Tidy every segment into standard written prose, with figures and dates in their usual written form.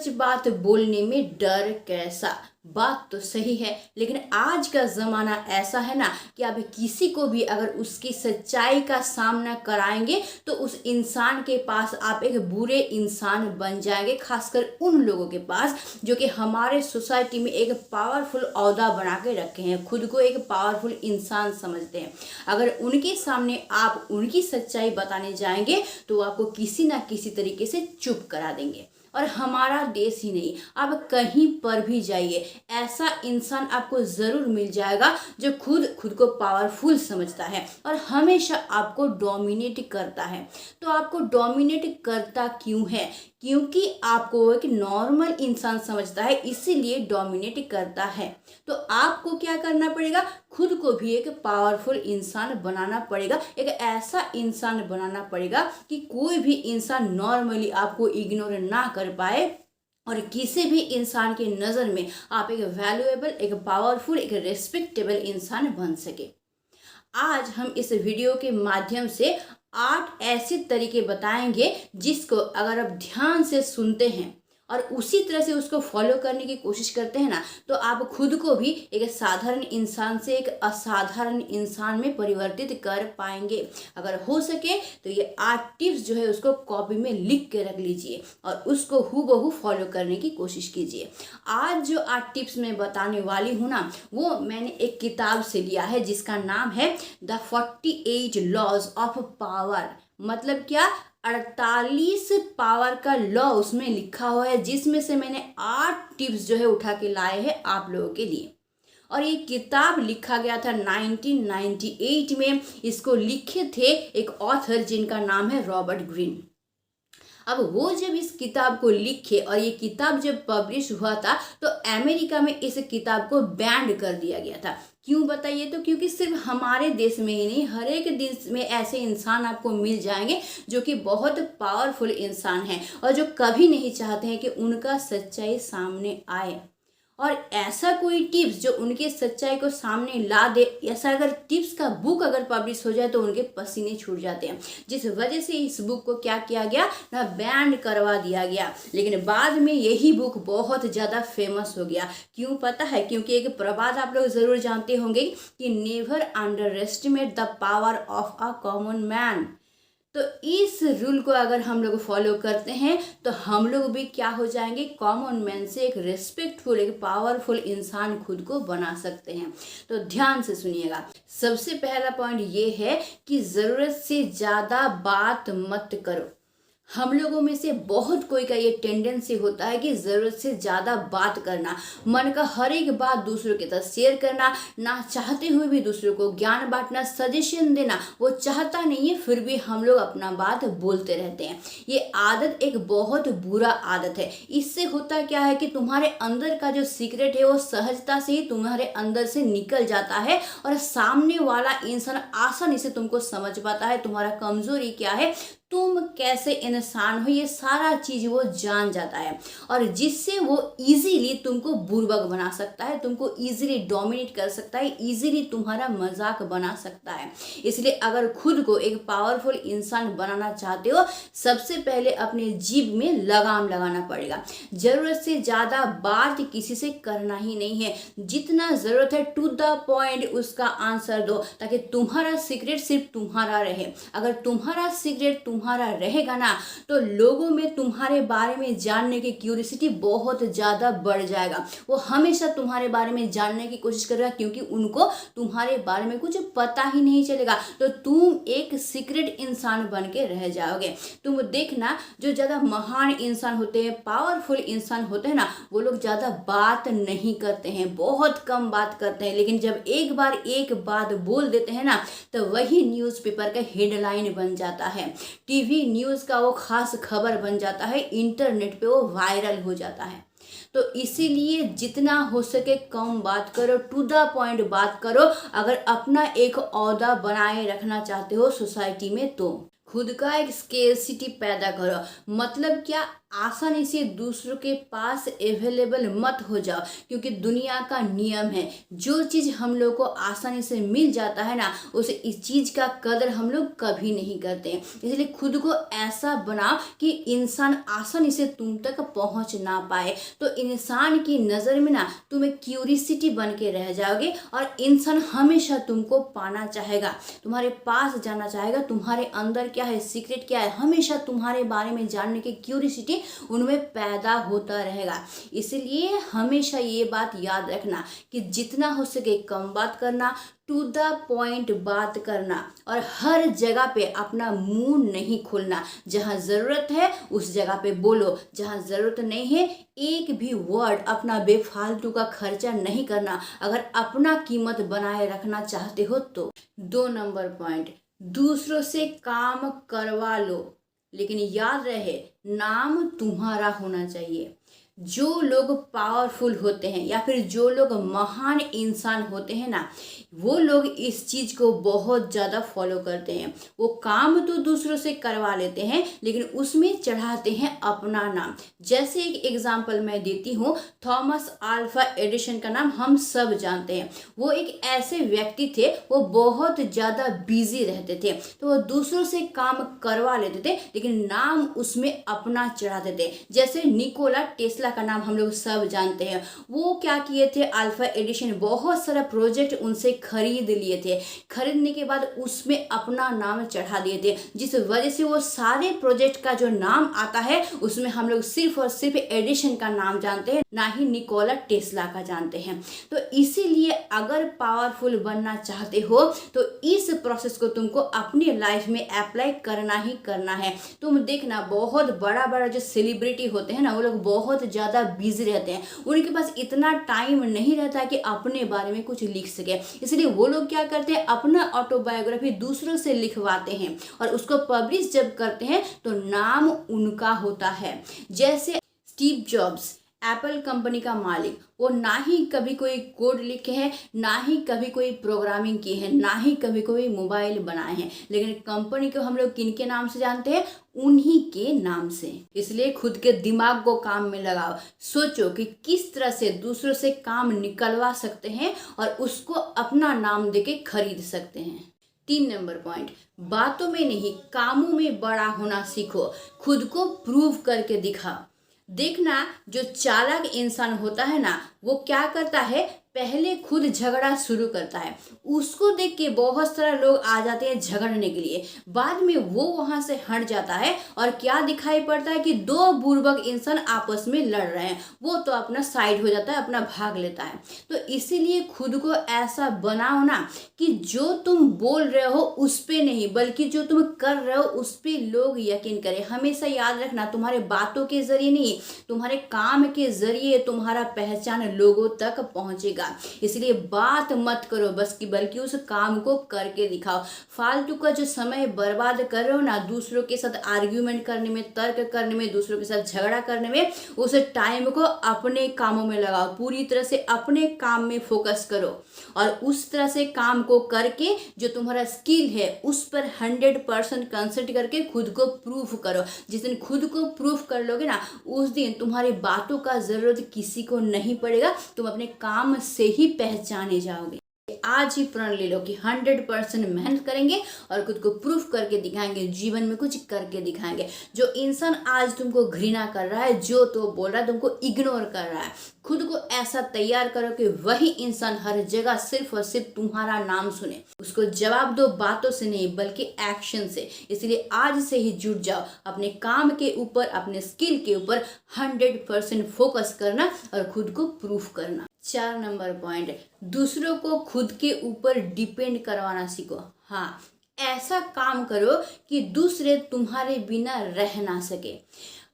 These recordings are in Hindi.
सच बात बोलने में डर कैसा। बात तो सही है, लेकिन आज का ज़माना ऐसा है ना कि आप किसी को भी अगर उसकी सच्चाई का सामना कराएंगे तो उस इंसान के पास आप एक बुरे इंसान बन जाएंगे। खासकर उन लोगों के पास जो कि हमारे सोसाइटी में एक पावरफुल ओहदा बना के रखे हैं, खुद को एक पावरफुल इंसान समझते हैं। अगर उनके सामने आप उनकी सच्चाई बताने जाएंगे तो आपको किसी ना किसी तरीके से चुप करा देंगे। और हमारा देश ही नहीं, आप कहीं पर भी जाइए, ऐसा इंसान आपको ज़रूर मिल जाएगा जो खुद को पावरफुल समझता है और हमेशा आपको डोमिनेट करता है। तो आपको डोमिनेट करता क्यों है? क्योंकि आपको एक नॉर्मल इंसान समझता है, इसीलिए डोमिनेट करता है। तो आपको क्या करना पड़ेगा? खुद को भी एक पावरफुल इंसान बनाना पड़ेगा, एक ऐसा इंसान बनाना पड़ेगा कि कोई भी इंसान नॉर्मली आपको इग्नोर ना कर पाए और किसी भी इंसान की नज़र में आप एक वैल्यूएबल, एक पावरफुल, एक रेस्पेक्टेबल इंसान बन सके। आज हम इस वीडियो के माध्यम से 8 ऐसे तरीके बताएंगे जिसको अगर आप ध्यान से सुनते हैं और उसी तरह से उसको फॉलो करने की कोशिश करते हैं ना, तो आप खुद को भी एक साधारण इंसान से एक असाधारण इंसान में परिवर्तित कर पाएंगे। अगर हो सके तो ये 8 टिप्स जो है उसको कॉपी में लिख के रख लीजिए और उसको हूबहू फॉलो करने की कोशिश कीजिए। आज जो 8 टिप्स मैं बताने वाली हूँ ना, वो मैंने एक किताब से लिया है जिसका नाम है द 48 लॉज ऑफ पावर। मतलब क्या? 48 पावर का लॉ उसमें लिखा हुआ है, जिसमें से मैंने 8 टिप्स जो है उठा के लाए हैं आप लोगों के लिए। और ये किताब लिखा गया था 1998 में। इसको लिखे थे एक ऑथर जिनका नाम है रॉबर्ट ग्रीन। अब वो जब इस किताब को लिखे और ये किताब जब पब्लिश हुआ था तो अमेरिका में इस किताब को बैन कर दिया गया था। क्यों बताइए? तो क्योंकि सिर्फ हमारे देश में ही नहीं, हर एक देश में ऐसे इंसान आपको मिल जाएंगे जो कि बहुत पावरफुल इंसान हैं और जो कभी नहीं चाहते हैं कि उनका सच्चाई सामने आए। और ऐसा कोई टिप्स जो उनके सच्चाई को सामने ला दे, ऐसा अगर टिप्स का बुक अगर पब्लिश हो जाए तो उनके पसीने छूट जाते हैं। जिस वजह से इस बुक को क्या किया गया ना, बैन करवा दिया गया। लेकिन बाद में यही बुक बहुत ज़्यादा फेमस हो गया। क्यों पता है? क्योंकि एक प्रबाद आप लोग ज़रूर जानते होंगे कि never under estimate the power of a common man. तो इस रूल को अगर हम लोग फॉलो करते हैं तो हम लोग भी क्या हो जाएंगे? कॉमन मैन से एक रिस्पेक्टफुल, एक पावरफुल इंसान खुद को बना सकते हैं। तो ध्यान से सुनिएगा। सबसे पहला पॉइंट ये है कि ज़रूरत से ज़्यादा बात मत करो। हम लोगों में से बहुत कोई का ये टेंडेंसी होता है कि ज़रूरत से ज़्यादा बात करना, मन का हर एक बात दूसरों के साथ शेयर करना, ना चाहते हुए भी दूसरों को ज्ञान बांटना, सजेशन देना। वो चाहता नहीं है फिर भी हम लोग अपना बात बोलते रहते हैं। ये आदत एक बहुत बुरा आदत है। इससे होता क्या है कि तुम्हारे अंदर का जो सीक्रेट है वो सहजता से ही तुम्हारे अंदर से निकल जाता है और सामने वाला इंसान आसानी से तुमको समझ पाता है, तुम्हारा कमजोरी क्या है, तुम कैसे इंसान हो, ये सारा चीज वो जान जाता है। और जिससे वो इजीली तुमको बुर्बक बना सकता है, तुमको इजीली डोमिनेट कर सकता है, इजीली तुम्हारा मजाक बना सकता है। इसलिए अगर खुद को एक पावरफुल इंसान बनाना चाहते हो, सबसे पहले अपने जीभ में लगाम लगाना पड़ेगा। जरूरत से ज्यादा बात किसी से करना ही नहीं है। जितना जरूरत है टू द पॉइंट उसका आंसर दो, ताकि तुम्हारा सीक्रेट सिर्फ तुम्हारा रहे। अगर तुम्हारा सीक्रेट तुम्हारा रहेगा ना, तो लोगों में तुम्हारे बारे में जानने की क्यूरियोसिटी बहुत ज़्यादा बढ़ जाएगा। वो हमेशा तुम्हारे बारे में जानने की कोशिश करेगा, क्योंकि उनको तुम्हारे बारे में कुछ पता ही नहीं चलेगा। तो तुम एक सीक्रेट इंसान बन के रह जाओगे। तुम देखना, जो ज़्यादा महान इंसान होते हैं, पावरफुल इंसान होते हैं ना, वो लोग ज़्यादा बात नहीं करते हैं, बहुत कम बात करते हैं। लेकिन जब एक बार एक बात बोल देते हैं ना, तो वही न्यूज़पेपर का हेडलाइन बन जाता है, टीवी न्यूज़ का वो खास खबर बन जाता है, इंटरनेट पे वो वायरल हो जाता है। तो इसीलिए जितना हो सके कम बात करो, टू द पॉइंट बात करो। अगर अपना एक ओहदा बनाए रखना चाहते हो सोसाइटी में, तो खुद का एक स्केर्सिटी पैदा करो। मतलब क्या? आसानी से दूसरों के पास अवेलेबल मत हो जाओ, क्योंकि दुनिया का नियम है, जो चीज़ हम लोग को आसानी से मिल जाता है ना, उस इस चीज़ का कदर हम लोग कभी नहीं करते हैं। इसलिए खुद को ऐसा बनाओ कि इंसान आसानी से तुम तक पहुंच ना पाए। तो इंसान की नज़र में ना तुम एक क्यूरियसिटी बन के रह जाओगे, और इंसान हमेशा तुमको पाना चाहेगा, तुम्हारे पास जाना चाहेगा, तुम्हारे अंदर क्या है, सीक्रेट क्या है, हमेशा तुम्हारे बारे में जानने की क्यूरियसिटी उनमें पैदा होता रहेगा। इसलिए हमेशा ये बात याद रखना कि जितना हो सके कम बात करना, टू द पॉइंट बात करना, और हर जगह पे अपना मुंह नहीं खोलना। जहाँ ज़रूरत है उस जगह पे बोलो, जहाँ ज़रूरत नहीं है एक भी वर्ड अपना बेफालतू का खर्चा नहीं करना, अगर अपना कीमत बनाए रखना चाहते हो तो। 2 नंबर पॉइंट, दूसरों से काम करवा लो, लेकिन याद रहे नाम तुम्हारा होना चाहिए। जो लोग पावरफुल होते हैं या फिर जो लोग महान इंसान होते हैं ना, वो लोग इस चीज़ को बहुत ज़्यादा फॉलो करते हैं। वो काम तो दूसरों से करवा लेते हैं, लेकिन उसमें चढ़ाते हैं अपना नाम। जैसे एक एग्जांपल मैं देती हूँ, थॉमस अल्वा एडिसन का नाम हम सब जानते हैं। वो एक ऐसे व्यक्ति थे, वो बहुत ज़्यादा बिजी रहते थे, तो वो दूसरों से काम करवा लेते थे, लेकिन नाम उसमें अपना चढ़ाते थे। जैसे निकोला टेस्ला का नाम हम लोग सब जानते हैं। वो क्या किए थे, अल्फा एडिशन बहुत सारा प्रोजेक्ट उनसे खरीद लिए थे। खरीदने के बाद उसमें अपना नाम चढ़ा दिए थे, जिस वजह से वो सारे प्रोजेक्ट का जो नाम आता है उसमें हम लोग सिर्फ और सिर्फ एडिशन का नाम जानते हैं, ना ही निकोला टेस्ला का जानते हैं। तो इसीलिए अगर पावरफुल बनना चाहते हो तो इस प्रोसेस को तुमको अपनी लाइफ में अप्लाई करना ही करना है। तुम देखना बहुत बड़ा बड़ा जो सेलिब्रिटी होते हैं ना, वो लोग बहुत ज़्यादा बिजी रहते हैं, उनके पास इतना टाइम नहीं रहता कि अपने बारे में कुछ लिख सके। इसलिए वो लोग क्या करते हैं, अपना ऑटोबायोग्राफी दूसरों से लिखवाते हैं और उसको पब्लिश जब करते हैं तो नाम उनका होता है। जैसे स्टीव जॉब्स, एप्पल कंपनी का मालिक, वो ना ही कभी कोई कोड लिखे हैं, ना ही कभी कोई प्रोग्रामिंग की है, ना ही कभी कोई मोबाइल बनाए हैं, लेकिन कंपनी को हम लोग किनके नाम से जानते हैं, उन्हीं के नाम से। इसलिए खुद के दिमाग को काम में लगाओ, सोचो कि किस तरह से दूसरों से काम निकलवा सकते हैं और उसको अपना नाम देके खरीद सकते हैं। 3 नंबर पॉइंट, बातों में नहीं कामों में बड़ा होना सीखो, खुद को प्रूव करके दिखाओ। देखना, जो चालाक इंसान होता है ना, वो क्या करता है, पहले खुद झगड़ा शुरू करता है, उसको देख के बहुत सारा लोग आ जाते हैं झगड़ने के लिए, बाद में वो वहां से हट जाता है और क्या दिखाई पड़ता है कि 2 बुर्बक इंसान आपस में लड़ रहे हैं, वो तो अपना साइड हो जाता है, अपना भाग लेता है। तो इसीलिए खुद को ऐसा बनाओ ना कि जो तुम बोल रहे हो उस पे नहीं, बल्कि जो तुम कर रहे हो उस पे लोग यकीन करें। हमेशा याद रखना, तुम्हारे बातों के जरिए नहीं, तुम्हारे काम के जरिए तुम्हारा पहचान लोगों तक पहुंचेगा। इसलिए बात मत करो बस की, बल्कि उस काम को करके दिखाओ। फालतू का जो समय बर्बाद कर रहे हो ना, दूसरों के साथ आर्ग्यूमेंट करने में, तर्क करने में, दूसरों के साथ झगड़ा करने में, उस टाइम को अपने कामों में लगाओ। पूरी तरह से अपने काम में फोकस करो और उस तरह से काम को करके जो तुम्हारा स्किल है उस पर 100% कंसंट्रेट करके खुद को प्रूफ करो। जिस दिन खुद को प्रूफ कर लोगे ना, उस दिन तुम्हारी बातों का जरूरत किसी को नहीं पड़ेगा, तुम अपने काम से ही पहचाने जाओगे। आज ही प्रण ले लो कि 100% मेहनत करेंगे और खुद को प्रूफ करके दिखाएंगे, जीवन में कुछ करके दिखाएंगे। जो इंसान आज तुमको घृणा कर रहा है, जो तो बोल रहा है, तुमको इग्नोर कर रहा है, खुद को ऐसा तैयार करो कि वही इंसान हर जगह सिर्फ और सिर्फ तुम्हारा नाम सुने। उसको जवाब दो बातों से नहीं, बल्कि एक्शन से। इसलिए आज से ही जुट जाओ, अपने काम के ऊपर, अपने स्किल के ऊपर 100% फोकस करना और खुद को प्रूफ करना। 4 नंबर पॉइंट, दूसरों को खुद के ऊपर डिपेंड करवाना सीखो। हाँ, ऐसा काम करो कि दूसरे तुम्हारे बिना रह ना सके।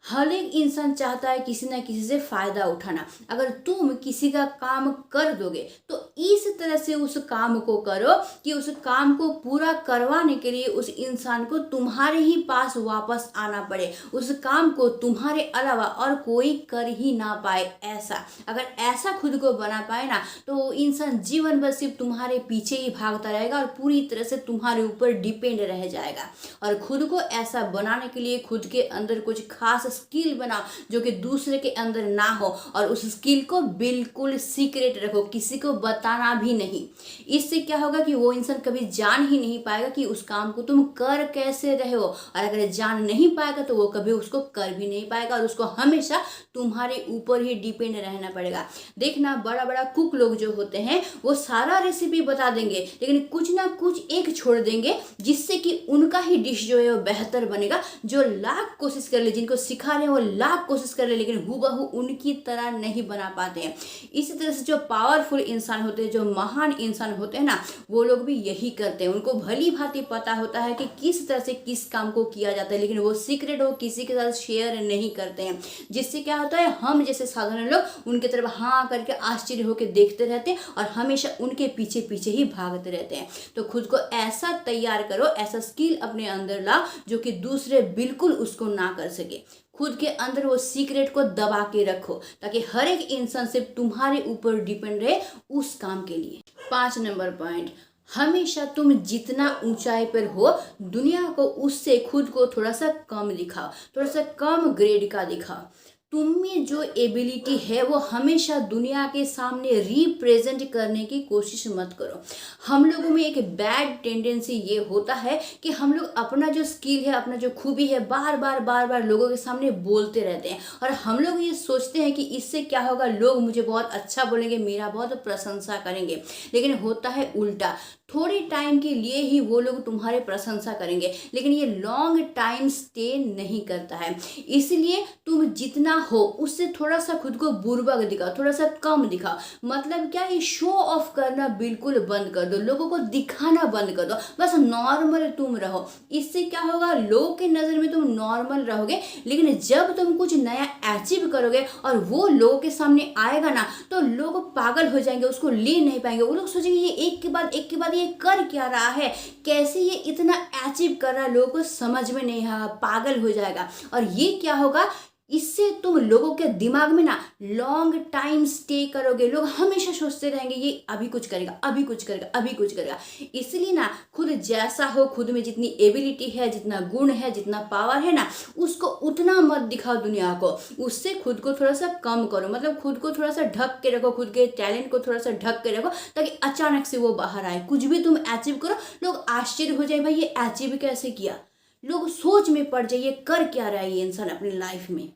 हर एक इंसान चाहता है किसी ना किसी से फायदा उठाना। अगर तुम किसी का काम कर दोगे तो इस तरह से उस काम को करो कि उस काम को पूरा करवाने के लिए उस इंसान को तुम्हारे ही पास वापस आना पड़े, उस काम को तुम्हारे अलावा और कोई कर ही ना पाए। ऐसा अगर ऐसा खुद को बना पाए ना, तो वो इंसान जीवन भर सिर्फ तुम्हारे पीछे ही भागता रहेगा और पूरी तरह से तुम्हारे ऊपर डिपेंड रह जाएगा। और खुद को ऐसा बनाने के लिए खुद के अंदर कुछ खास स्किल बनाओ जो कि दूसरे के अंदर ना हो, और उस स्किल को बिल्कुल सीक्रेट रखो, किसी को बताना भी नहीं। इससे क्या होगा कि वो इंसान कभी जान ही नहीं पाएगा कि उस काम को तुम कर कैसे रहे हो, और अगर जान नहीं पाएगा तो वो कभी उसको कर भी नहीं पाएगा, और उसको हमेशा तुम्हारे ऊपर ही डिपेंड रहना पड़ेगा। देखना, बड़ा बड़ा कुक लोग जो होते हैं वो सारा रेसिपी बता देंगे, लेकिन कुछ ना कुछ एक छोड़ देंगे जिससे कि उनका ही डिश जो है वो बेहतर बनेगा। जो लाख कोशिश कर ले, जिनको सिखा रहे हैं वो लाख कोशिश कर ले, लेकिन हूबहू उनकी तरह नहीं बना पाते हैं। इसी तरह से जो पावरफुल इंसान होते हैं, जो महान इंसान होते हैं ना, वो लोग भी यही करते हैं। उनको भली भांति पता होता है कि किस तरह से किस काम को किया जाता है, लेकिन वो सीक्रेट हो किसी के साथ शेयर नहीं करते हैं। जिससे क्या होता है, हम जैसे साधारण लोग उनके तरफ हाँ करके आश्चर्य होकर देखते रहते हैं और हमेशा उनके पीछे पीछे ही भागते रहते हैं। तो खुद को ऐसा तैयार करो, ऐसा स्किल अपने अंदर लाओ जो कि दूसरे बिल्कुल उसको ना कर सके। खुद के अंदर वो सीक्रेट को दबा के रखो ताकि हर एक इंसान सिर्फ तुम्हारे ऊपर डिपेंड रहे उस काम के लिए। 5 नंबर पॉइंट, हमेशा तुम जितना ऊंचाई पर हो दुनिया को उससे खुद को थोड़ा सा कम दिखाओ, थोड़ा सा कम ग्रेड का दिखाओ। तुम में जो एबिलिटी है वो हमेशा दुनिया के सामने रिप्रेजेंट करने की कोशिश मत करो। हम लोगों में एक बैड टेंडेंसी ये होता है कि हम लोग अपना जो स्किल है, अपना जो खूबी है, बार बार लोगों के सामने बोलते रहते हैं, और हम लोग ये सोचते हैं कि इससे क्या होगा, लोग मुझे बहुत अच्छा बोलेंगे, मेरा बहुत प्रशंसा करेंगे। लेकिन होता है उल्टा, थोड़े टाइम के लिए ही वो लोग तुम्हारे प्रशंसा करेंगे, लेकिन ये लॉन्ग टाइम स्टे नहीं करता है। इसलिए तुम जितना हो उससे थोड़ा सा खुद को बुर्बक दिखाओ, थोड़ा सा कम दिखाओ। मतलब क्या, ये शो ऑफ करना बिल्कुल बंद कर दो, लोगों को दिखाना बंद कर दो, बस नॉर्मल तुम रहो। इससे क्या होगा, लोगों के नज़र में तुम नॉर्मल रहोगे, लेकिन जब तुम कुछ नया अचीव करोगे और वो लोगों के सामने आएगा ना, तो लोग पागल हो जाएंगे, उसको ले नहीं पाएंगे। वो लोग सोचेंगे ये एक के बाद ये कर क्या रहा है, कैसे ये इतना अचीव कर रहा है, लोगों को समझ में नहीं आएगा, पागल हो जाएगा। और ये क्या होगा, इससे तुम लोगों के दिमाग में ना लॉन्ग टाइम स्टे करोगे। लोग हमेशा सोचते रहेंगे ये अभी कुछ करेगा, अभी कुछ करेगा, अभी कुछ करेगा। इसलिए ना खुद जैसा हो, खुद में जितनी एबिलिटी है, जितना गुण है, जितना पावर है ना, उसको उतना मत दिखाओ दुनिया को। उससे खुद को थोड़ा सा कम करो, मतलब खुद को थोड़ा सा ढक के रखो, खुद के टैलेंट को थोड़ा सा ढक के रखो, ताकि अचानक से वो बाहर आए। कुछ भी तुम अचीव करो, लोग आश्चर्य हो जाए, भाई ये अचीव कैसे किया, लोग सोच में पड़ जाइए कर क्या रहा है ये इंसान अपनी लाइफ में।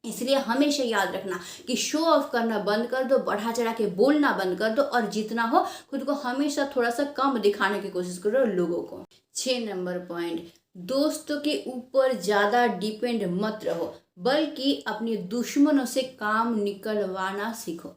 इसलिए हमेशा याद रखना कि शो ऑफ करना बंद कर दो, बढ़ा चढ़ा के बोलना बंद कर दो, और जितना हो खुद को हमेशा थोड़ा सा कम दिखाने की कोशिश करो लोगों को। 6 नंबर पॉइंट, दोस्तों के ऊपर ज़्यादा डिपेंड मत रहो, बल्कि अपने दुश्मनों से काम निकलवाना सीखो।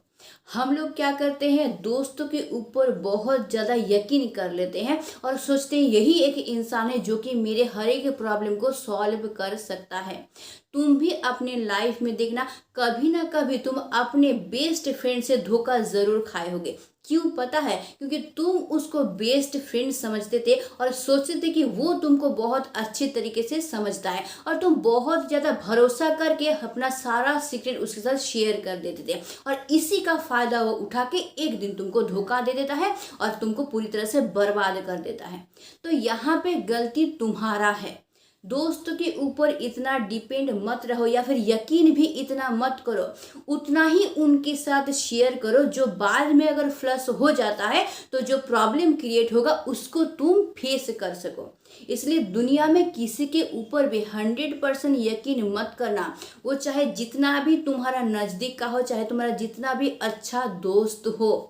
हम लोग क्या करते हैं, दोस्तों के ऊपर बहुत ज़्यादा यकीन कर लेते हैं और सोचते हैं यही एक इंसान है जो कि मेरे हर एक प्रॉब्लम को सॉल्व कर सकता है। तुम भी अपने लाइफ में देखना, कभी ना कभी तुम अपने बेस्ट फ्रेंड से धोखा ज़रूर खाए होगे। क्यों पता है, क्योंकि तुम उसको बेस्ट फ्रेंड समझते थे और सोचते थे कि वो तुमको बहुत अच्छे तरीके से समझता है, और तुम बहुत ज़्यादा भरोसा करके अपना सारा सीक्रेट उसके साथ शेयर कर देते थे, और इसी का फ़ायदा वो उठा के एक दिन तुमको धोखा दे देता है और तुमको पूरी तरह से बर्बाद कर देता है। तो यहाँ पे गलती तुम्हारा है। दोस्तों के ऊपर इतना डिपेंड मत रहो, या फिर यकीन भी इतना मत करो। उतना ही उनके साथ शेयर करो जो बाद में अगर फ्लश हो जाता है तो जो प्रॉब्लम क्रिएट होगा उसको तुम फेस कर सको। इसलिए दुनिया में किसी के ऊपर भी 100% यकीन मत करना, वो चाहे जितना भी तुम्हारा नज़दीक का हो, चाहे तुम्हारा जितना भी अच्छा दोस्त हो।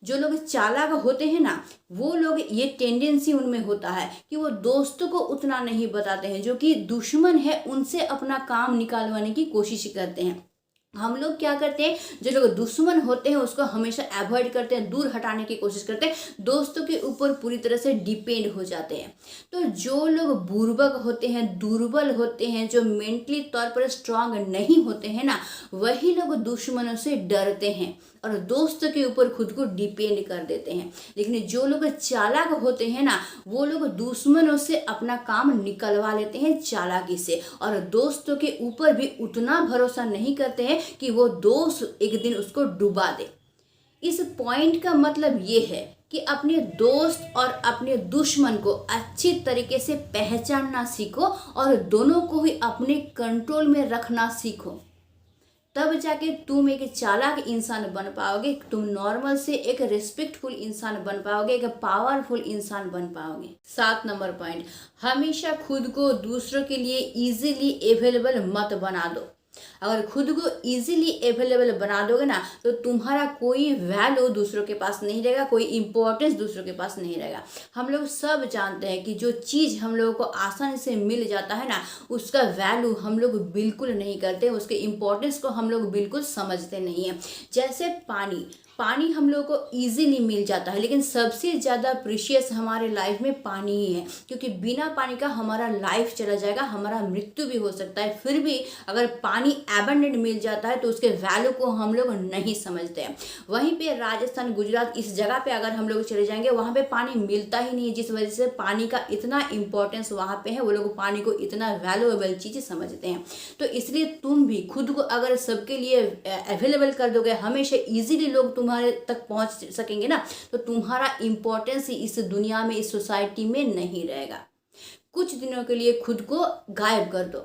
जो लोग चालाक होते हैं ना, वो लोग ये टेंडेंसी उनमें होता है कि वो दोस्तों को उतना नहीं बताते हैं, जो कि दुश्मन है उनसे अपना काम निकालवाने की कोशिश करते हैं। हम लोग क्या करते हैं, जो लोग दुश्मन होते हैं उसको हमेशा अवॉइड करते हैं, दूर हटाने की कोशिश करते हैं, दोस्तों के ऊपर पूरी तरह से डिपेंड हो जाते हैं। तो जो लोग बुर्बक होते हैं, दुर्बल होते हैं, जो मेंटली तौर पर स्ट्रांग नहीं होते हैं ना, वही लोग दुश्मनों से डरते हैं और दोस्तों के ऊपर खुद को डिपेंड कर देते हैं। लेकिन जो लोग चालाक होते हैं ना, वो लोग दुश्मनों से अपना काम निकलवा लेते हैं चालाकी से, और दोस्तों के ऊपर भी उतना भरोसा नहीं करते हैं कि वो दोस्त एक दिन उसको डुबा दे। इस पॉइंट का मतलब ये है कि अपने दोस्त और अपने दुश्मन को अच्छी तरीके से पहचानना सीखो और दोनों को ही अपने कंट्रोल में रखना सीखो। तब जाके तुम एक चालाक इंसान बन पाओगे, तुम नॉर्मल से एक रिस्पेक्टफुल इंसान बन पाओगे, एक पावरफुल इंसान बन पाओगे। 7 नंबर पॉइंट, हमेशा खुद को दूसरों के लिए इजीली अवेलेबल मत बना दो। अगर खुद को इजीली अवेलेबल बना दोगे ना तो तुम्हारा कोई वैल्यू दूसरों के पास नहीं रहेगा, कोई इंपॉर्टेंस दूसरों के पास नहीं रहेगा। हम लोग सब जानते हैं कि जो चीज़ हम लोगों को आसानी से मिल जाता है ना उसका वैल्यू हम लोग बिल्कुल नहीं करते, उसके इम्पोर्टेंस को हम लोग बिल्कुल समझते नहीं हैं। जैसे पानी पानी हम लोग को इजीली मिल जाता है, लेकिन सबसे ज़्यादा प्रीशियस हमारे लाइफ में पानी ही है, क्योंकि बिना पानी का हमारा लाइफ चला जाएगा, हमारा मृत्यु भी हो सकता है। फिर भी अगर पानी एबंडेंट मिल जाता है तो उसके वैल्यू को हम लोग नहीं समझते हैं। वहीं पे राजस्थान, गुजरात, इस जगह पे अगर हम लोग चले जाएंगे वहाँ पे पानी मिलता ही नहीं है, जिस वजह से पानी का इतना इंपॉर्टेंस वहाँ पे है, वो लोग पानी को इतना वैल्यूएबल चीज़ समझते हैं। तो इसलिए तुम भी खुद को अगर सबके लिए अवेलेबल कर दोगे, हमेशा ईजिली लोग तुम्हारे तक पहुंच सकेंगे ना, तो तुम्हारा इंपॉर्टेंस इस दुनिया में, इस सोसाइटी में नहीं रहेगा। कुछ दिनों के लिए खुद को गायब कर दो,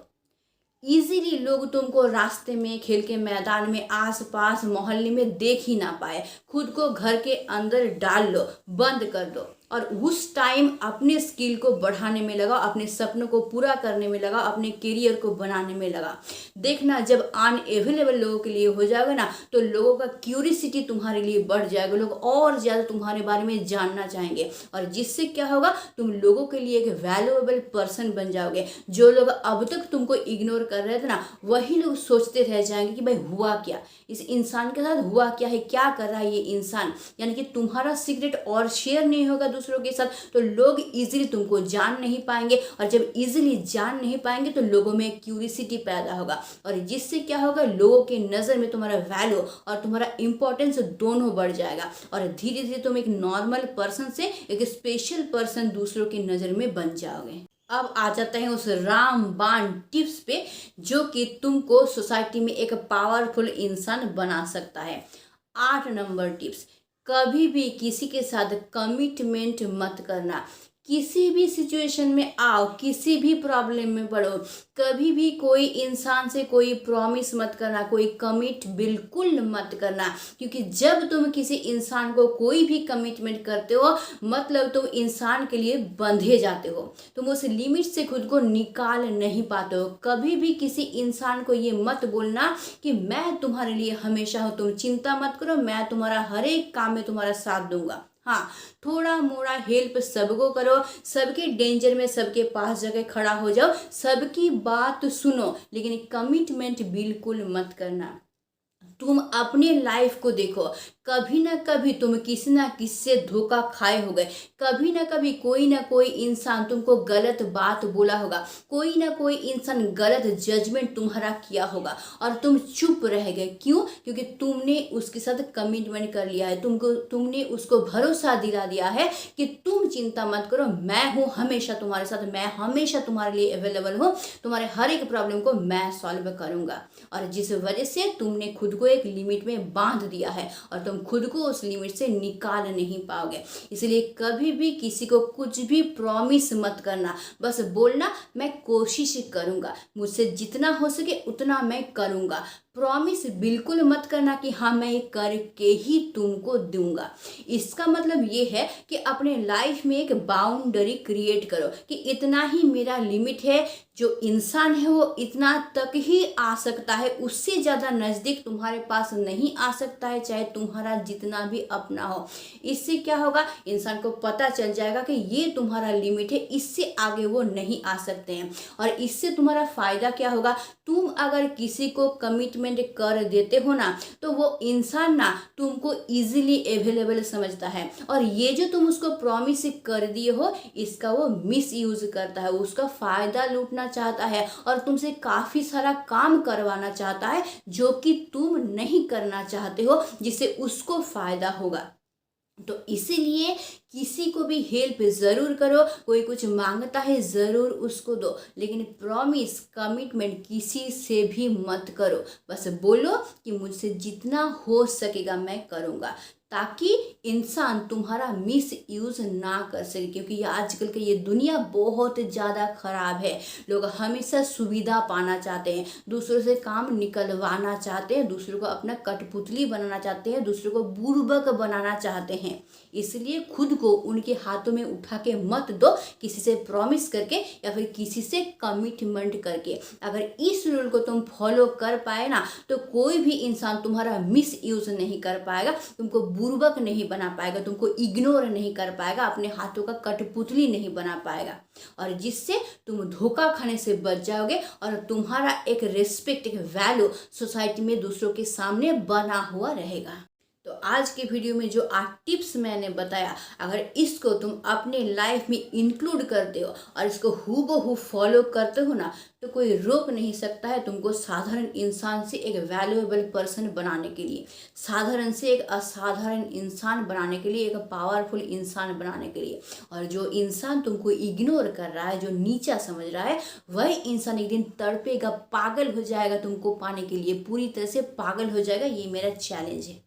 इजीली लोग तुमको रास्ते में, खेल के मैदान में, आसपास मोहल्ले में देख ही ना पाए। खुद को घर के अंदर डाल लो, बंद कर दो और उस टाइम अपने स्किल को बढ़ाने में लगाओ, अपने सपनों को पूरा करने में लगाओ, अपने करियर को बनाने में लगा। देखना जब अनअवेलेबल लोगों के लिए हो जाएगा ना तो लोगों का क्यूरियोसिटी तुम्हारे लिए बढ़ जाएगा, लोग और ज़्यादा तुम्हारे बारे में जानना चाहेंगे और जिससे क्या होगा, तुम लोगों के लिए एक वैल्यूएबल पर्सन बन जाओगे। जो लोग अब तक तुमको इग्नोर कर रहे थे ना वही लोग सोचते रह जाएंगे कि भाई हुआ क्या, इस इंसान के साथ हुआ क्या है, क्या कर रहा है ये इंसान। यानी कि तुम्हारा सीक्रेट और शेयर नहीं होगा दूसरों के साथ तो लोग इजीली तुमको जान नहीं पाएंगे और जब इजीली जान नहीं पाएंगे तो लोगों में क्यूरियोसिटी पैदा होगा और जिससे क्या होगा, लोगों के नज़र में तुम्हारा वैल्यू और तुम्हारा इंपॉर्टेंस दोनों बढ़ जाएगा और धीरे धीरे तुम एक नॉर्मल पर्सन से एक स्पेशल पर्सन दूसरों की नज़र में बन जाओगे। अब आ जाते हैं उस रामबाण टिप्स पे जो कि तुमको सोसाइटी में एक पावरफुल इंसान बना सकता है। 8 नंबर टिप्स, कभी भी किसी के साथ कमिटमेंट मत करना। किसी भी सिचुएशन में आओ, किसी भी प्रॉब्लम में पड़ो, कभी भी कोई इंसान से कोई प्रॉमिस मत करना, कोई कमिट बिल्कुल मत करना, क्योंकि जब तुम किसी इंसान को कोई भी कमिटमेंट करते हो मतलब तुम इंसान के लिए बंधे जाते हो, तुम उस लिमिट से खुद को निकाल नहीं पाते हो। कभी भी किसी इंसान को ये मत बोलना कि मैं तुम्हारे लिए हमेशा हूँ, तुम चिंता मत करो, मैं तुम्हारा हर एक काम में तुम्हारा साथ दूंगा। हाँ, थोड़ा मोड़ा हेल्प सबको करो, सबके डेंजर में सबके पास जाके खड़ा हो जाओ, सबकी बात सुनो, लेकिन कमिटमेंट बिल्कुल मत करना। तुम अपने लाइफ को देखो, कभी ना कभी तुम किसी ना किसी से धोखा खाए होगे, कभी ना कोई इंसान तुमको गलत बात बोला होगा, कोई ना कोई इंसान गलत जजमेंट तुम्हारा किया होगा और तुम चुप रह गए। क्यों? क्योंकि तुमने उसके साथ कमिटमेंट कर लिया है, तुमने उसको भरोसा दिला दिया है कि तुम चिंता मत करो, मैं हूँ हमेशा तुम्हारे साथ, मैं हमेशा तुम्हारे लिए अवेलेबल हूँ, तुम्हारे हर एक प्रॉब्लम को मैं सॉल्व करूँगा। और जिस वजह से तुमने खुद को एक लिमिट में बांध दिया है और तुम खुद को उस लिमिट से निकाल नहीं पाओगे। इसलिए कभी भी किसी को कुछ भी प्रॉमिस मत करना, बस बोलना मैं कोशिश करूँगा, मुझसे जितना हो सके उतना मैं करूँगा। प्रॉमिस बिल्कुल मत करना कि हाँ मैं ये करके ही तुमको दूंगा। इसका मतलब ये है कि अपने लाइफ में एक बाउंड्री क्रिएट करो कि इतना ही मेरा लिमिट है, जो इंसान है वो इतना तक ही आ सकता है, उससे ज़्यादा नज़दीक तुम्हारे पास नहीं आ सकता है, चाहे तुम्हारा जितना भी अपना हो। इससे क्या होगा, इंसान को पता चल जाएगा कि ये तुम्हारा लिमिट है, इससे आगे वो नहीं आ सकते हैं। और इससे तुम्हारा फ़ायदा क्या होगा, तुम अगर किसी को कमिटमेंट कर देते हो ना तो वो इंसान ना तुमको इजीली अवेलेबल समझता है और ये जो तुम उसको प्रॉमिस कर दिए हो इसका वो मिस यूज करता है, उसका फ़ायदा लूटना चाहता है और तुमसे काफ़ी सारा काम करवाना चाहता है जो कि तुम नहीं करना चाहते हो, जिससे उसको फ़ायदा होगा। तो इसीलिए किसी को भी हेल्प ज़रूर करो, कोई कुछ मांगता है ज़रूर उसको दो, लेकिन प्रॉमिस कमिटमेंट किसी से भी मत करो। बस बोलो कि मुझसे जितना हो सकेगा मैं करूँगा, ताकि इंसान तुम्हारा मिस यूज़ ना कर सके, क्योंकि ये आजकल की ये दुनिया बहुत ज़्यादा ख़राब है। लोग हमेशा सुविधा पाना चाहते हैं, दूसरों से काम निकलवाना चाहते हैं, दूसरों को अपना कठपुतली बनाना चाहते हैं, दूसरों को बुर्बक बनाना चाहते हैं। इसलिए खुद को उनके हाथों में उठा के मत दो, किसी से प्रॉमिस करके या फिर किसी से कमिटमेंट करके। अगर इस रूल को तुम फॉलो कर पाए ना, तो कोई भी इंसान तुम्हारा मिस यूज़ नहीं कर पाएगा, तुमको बुर्बक नहीं बना पाएगा, तुमको इग्नोर नहीं कर पाएगा, अपने हाथों का कठपुतली नहीं बना पाएगा, और जिससे तुम धोखा खाने से बच जाओगे और तुम्हारा एक रिस्पेक्ट, एक वैल्यू सोसाइटी में दूसरों के सामने बना हुआ रहेगा। तो आज के वीडियो में जो 8 टिप्स मैंने बताया, अगर इसको तुम अपने लाइफ में इंक्लूड करते हो और इसको हूबहू फॉलो करते हो ना, तो कोई रोक नहीं सकता है तुमको साधारण इंसान से एक वैल्यूएबल पर्सन बनाने के लिए, साधारण से एक असाधारण इंसान बनाने के लिए, एक पावरफुल इंसान बनाने के लिए। और जो इंसान तुमको इग्नोर कर रहा है, जो नीचा समझ रहा है, वही इंसान एक दिन तड़पेगा, पागल हो जाएगा तुमको पाने के लिए, पूरी तरह से पागल हो जाएगा। ये मेरा चैलेंज है।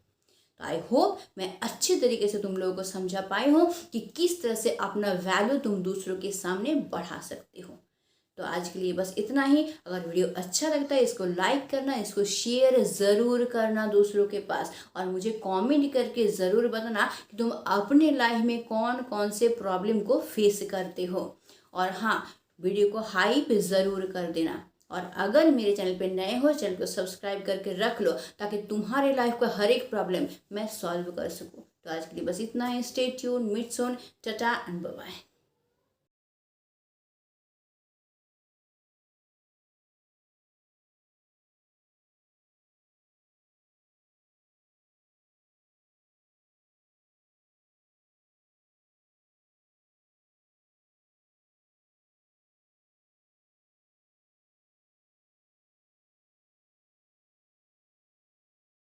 तो आई होप मैं अच्छे तरीके से तुम लोगों को समझा पाई हूँ कि किस तरह से अपना वैल्यू तुम दूसरों के सामने बढ़ा सकते हो। तो आज के लिए बस इतना ही। अगर वीडियो अच्छा लगता है इसको लाइक करना, इसको शेयर ज़रूर करना दूसरों के पास, और मुझे कमेंट करके ज़रूर बताना कि तुम अपने लाइफ में कौन कौन से प्रॉब्लम को फेस करते हो। और हाँ, वीडियो को हाइप ज़रूर कर देना। और अगर मेरे चैनल पे नए हो, चैनल को सब्सक्राइब करके रख लो, ताकि तुम्हारे लाइफ का हर एक प्रॉब्लम मैं सॉल्व कर सकूं। तो आज के लिए बस इतना ही। Stay tuned, meet soon, tata and bye bye.